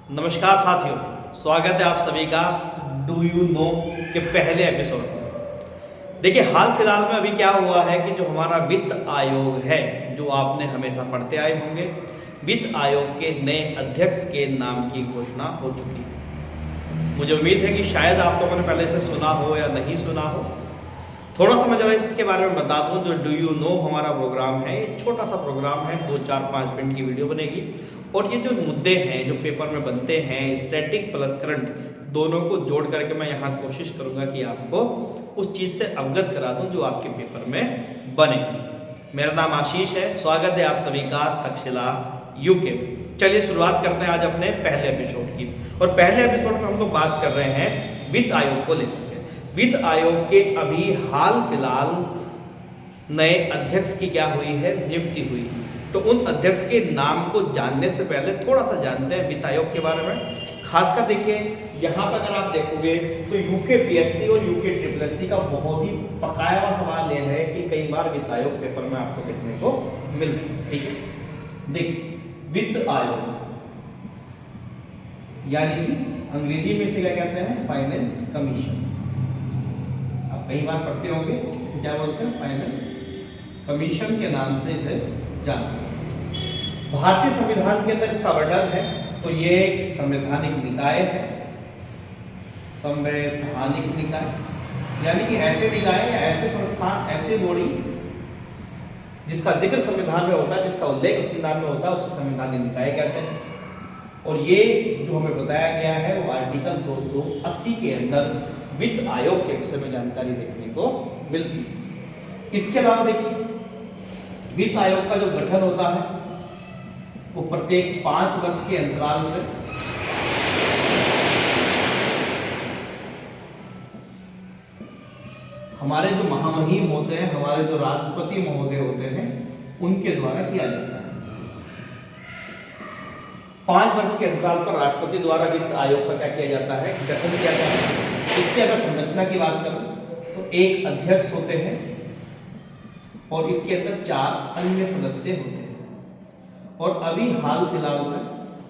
नमस्कार साथियों, स्वागत है आप सभी का डू यू नो के पहले एपिसोड में। देखिए, हाल फिलहाल में अभी क्या हुआ है कि जो हमारा वित्त आयोग है, जो आपने हमेशा पढ़ते आए होंगे, वित्त आयोग के नए अध्यक्ष के नाम की घोषणा हो चुकी है। मुझे उम्मीद है कि शायद आप लोगों ने पहले से सुना हो या नहीं सुना हो। थोड़ा सा मैं जरा इसके बारे में बता दूं। जो डू यू नो हमारा प्रोग्राम है, ये छोटा सा प्रोग्राम है, 2-4-5 मिनट की वीडियो बनेगी और ये जो मुद्दे हैं जो पेपर में बनते हैं, स्टैटिक प्लस करंट, दोनों को जोड़ करके मैं यहाँ कोशिश करूँगा कि आपको उस चीज़ से अवगत करा दूँ जो आपके पेपर में बनेगी। मेरा नाम आशीष है, स्वागत है आप सभी का तक्षशिला यूके। चलिए शुरुआत करते हैं आज अपने पहले एपिसोड की। और पहले एपिसोड में हम लोग बात कर रहे हैं वित्त आयोग को लेकर। वित्त आयोग के अभी हाल फिलहाल नए अध्यक्ष की क्या हुई है, नियुक्ति हुई है। तो उन अध्यक्ष के नाम को जानने से पहले थोड़ा सा जानते हैं वित्त आयोग के बारे में। खासकर देखिए, यहाँ पर अगर आप देखोगे तो यूके पीएससी और यूके ट्रिपल एससी का बहुत ही पकाया हुआ सवाल यह है कि कई बार वित्त आयोग पेपर में आपको देखने को मिलती है। ठीक है, देखिए वित्त आयोग यानी कि अंग्रेजी में इसे क्या कहते हैं, फाइनेंस कमीशन। कई बार पढ़ते होंगे, इसे क्या बोलते हैं, फाइनेंस कमीशन के नाम से इसे जानते हैं। भारतीय संविधान के अंदर इसका वर्णन है तो ये एक संवैधानिक निकाय है। संवैधानिक निकाय यानी कि ऐसे निकाय या ऐसे संस्थान, ऐसे बॉडी जिसका जिक्र संविधान में होता है, जिसका उल्लेख संविधान में होता है, उसे संवैधानिक निकाय कहते हैं। और ये जो हमें बताया गया है वो आर्टिकल 280 के अंदर वित्त आयोग के विषय में जानकारी देखने को मिलती है। इसके अलावा देखिए, वित्त आयोग का जो गठन होता है वो प्रत्येक 5 वर्ष के अंतराल में हमारे जो महामहिम होते हैं, हमारे जो राष्ट्रपति महोदय होते हैं, उनके द्वारा किया जाता है। 5 वर्ष के अंतराल पर राष्ट्रपति द्वारा वित्त आयोग का क्या किया जाता है, गठन किया जाता है। इसकी अगर संरचना की बात करूं तो एक अध्यक्ष होते हैं और इसके अंदर 4 अन्य सदस्य होते हैं। और अभी हाल फिलहाल में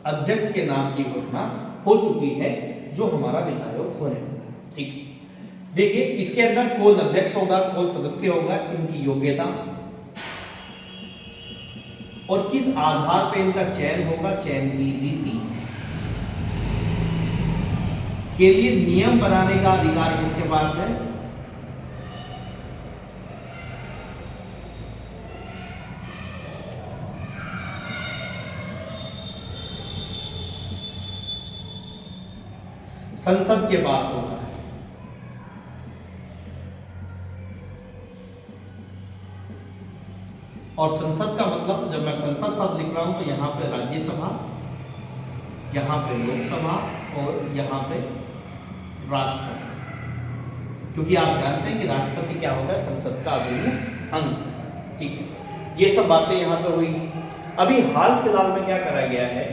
अध्यक्ष के नाम की घोषणा हो चुकी है जो हमारा वित्त आयोग होने वाला है। ठीक है, देखिए इसके अंदर कौन अध्यक्ष होगा, कौन सदस्य होगा, इनकी योग्यता और किस आधार पर इनका चयन होगा, चयन की रीति के लिए नियम बनाने का अधिकार किसके पास है, संसद के पास होता है। और संसद का मतलब, जब मैं संसद शब्द लिख रहा हूं तो यहां पे राज्यसभा, यहां पे लोकसभा और यहां पे राष्ट्रपति, क्योंकि आप जानते हैं कि राष्ट्रपति क्या होता है, संसद का अभिन्न अंग। ठीक है, ये सब बातें यहां पे हुई। अभी हाल फिलहाल में क्या करा गया है,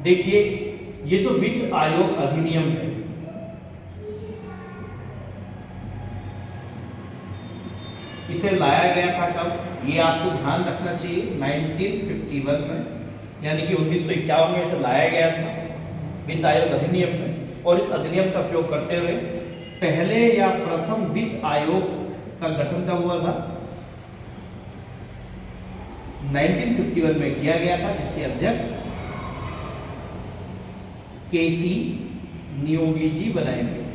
देखिए ये जो वित्त आयोग अधिनियम है, इसे लाया गया था कब, ये आपको ध्यान रखना चाहिए, 1951 में, यानी कि 1951 में इसे लाया गया था वित्त आयोग अधिनियम में। और इस अधिनियम का उपयोग करते हुए पहले या प्रथम वित्त आयोग का गठन कब हुआ था, 1951 में किया गया था, जिसके अध्यक्ष केसी नियोगी जी बनाए गए थे।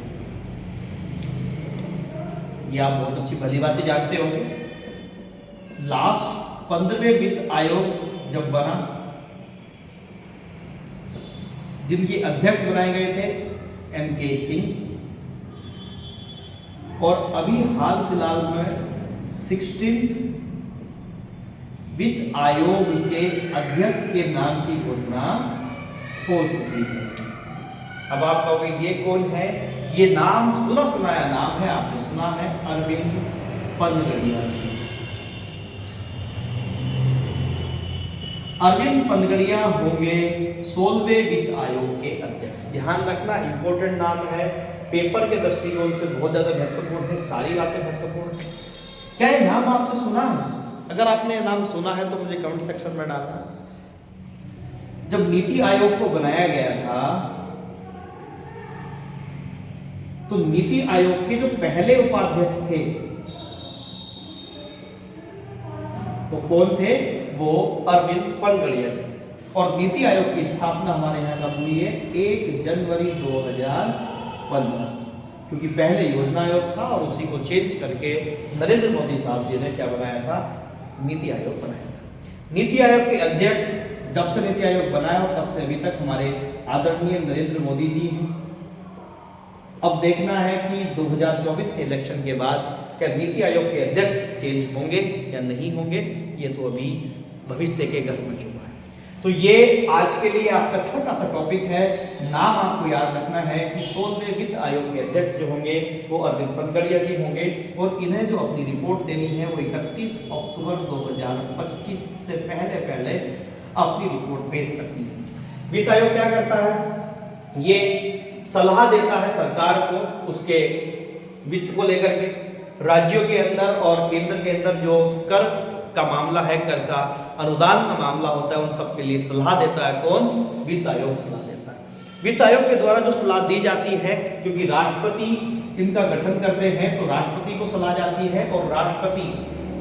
ये आप बहुत अच्छी भली बातें जानते होंगे। लास्ट 15वें वित्त आयोग जब बना, जिनके अध्यक्ष बनाए गए थे एनके सिंह, और अभी हाल फिलहाल में 16th वित्त आयोग के अध्यक्ष के नाम की घोषणा हो चुकी है। अब आप कहोगे ये कौन है, ये नाम सुना सुनाया नाम है, आपने सुना है, अरविंद पनगड़िया। अरविंद पनगड़िया होंगे 16वें वित्त आयोग के अध्यक्ष। ध्यान रखना, इंपॉर्टेंट नाम है, पेपर के दृष्टिकोण से बहुत ज्यादा महत्वपूर्ण है, सारी बातें महत्वपूर्ण है। क्या ये नाम आपने सुना है? अगर आपने नाम सुना है तो मुझे कमेंट सेक्शन में डालना। जब नीति आयोग को बनाया गया था तो नीति आयोग के जो पहले उपाध्यक्ष थे वो कौन थे? वो अरविंद पनगड़िया थे। और नीति आयोग की स्थापना हमारे यहाँ कब हुई है? 1 जनवरी 2015, क्योंकि पहले योजना आयोग था और उसी को चेंज करके नरेंद्र मोदी साहब जी ने क्या बनाया था? नीति आयोग बनाया था। नीति आयोग के अध्यक्ष जब से नीति आयोग बनाया और तब से अभी तक हमारे आदरणीय नरेंद्र मोदी जी हैं। अब देखना है कि 2024 के इलेक्शन के बाद क्या नीति आयोग के अध्यक्ष चेंज होंगे या नहीं होंगे, ये तो अभी भविष्य के गर्भ में छुपा है। तो ये आज के लिए आपका छोटा सा टॉपिक है। नाम आपको याद रखना है कि 16वें वित्त आयोग के अध्यक्ष जो होंगे वो अरविंद पनगड़िया जी होंगे और इन्हें जो अपनी रिपोर्ट देनी है वो 31 अक्टूबर 2025 से पहले अपनी रिपोर्ट पेश करनी है। वित्त आयोग क्या करता है? ये सलाह देता है सरकार को उसके वित्त को लेकर के। राज्यों के अंदर और केंद्र के अंदर जो कर का मामला है, कर का अनुदान का मामला होता है, उन सब के लिए सलाह देता है कौन? वित्त आयोग सलाह देता है। वित्त आयोग के द्वारा जो सलाह दी जाती है, क्योंकि राष्ट्रपति इनका गठन करते हैं तो राष्ट्रपति को सलाह जाती है और राष्ट्रपति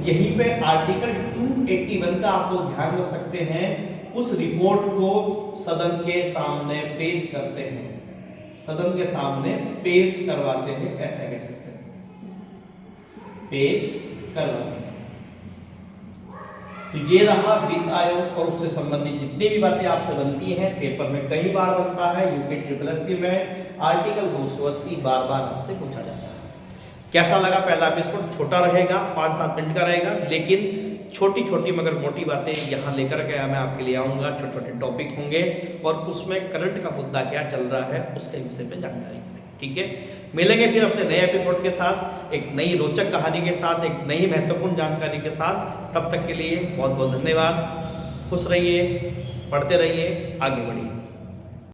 यहीं पे आर्टिकल 281 का आप लोग ध्यान रख सकते हैं, उस रिपोर्ट को सदन के सामने पेश करते हैं, सदन के सामने पेश करवाते हैं, ऐसा कह सकते हैं, पेश करवाते हैं। तो ये रहा वित्त आयोग और उससे संबंधित जितनी भी बातें आपसे बनती हैं, पेपर में कई बार बनता है, यूपी SSSC में आर्टिकल 280 बार आपसे पूछा जाता है। कैसा लगा पहला एपिसोड? छोटा रहेगा, 5-7 मिनट का रहेगा, लेकिन छोटी छोटी मगर मोटी बातें यहाँ लेकर के मैं आपके लिए आऊँगा। छोटे छोटे टॉपिक होंगे और उसमें करंट का मुद्दा क्या चल रहा है उसके विषय पे जानकारी करेंगे। ठीक है, मिलेंगे फिर अपने नए एपिसोड के साथ, एक नई रोचक कहानी के साथ, एक नई महत्वपूर्ण जानकारी के साथ। तब तक के लिए बहुत बहुत धन्यवाद। खुश रहिए, पढ़ते रहिए, आगे बढ़िए।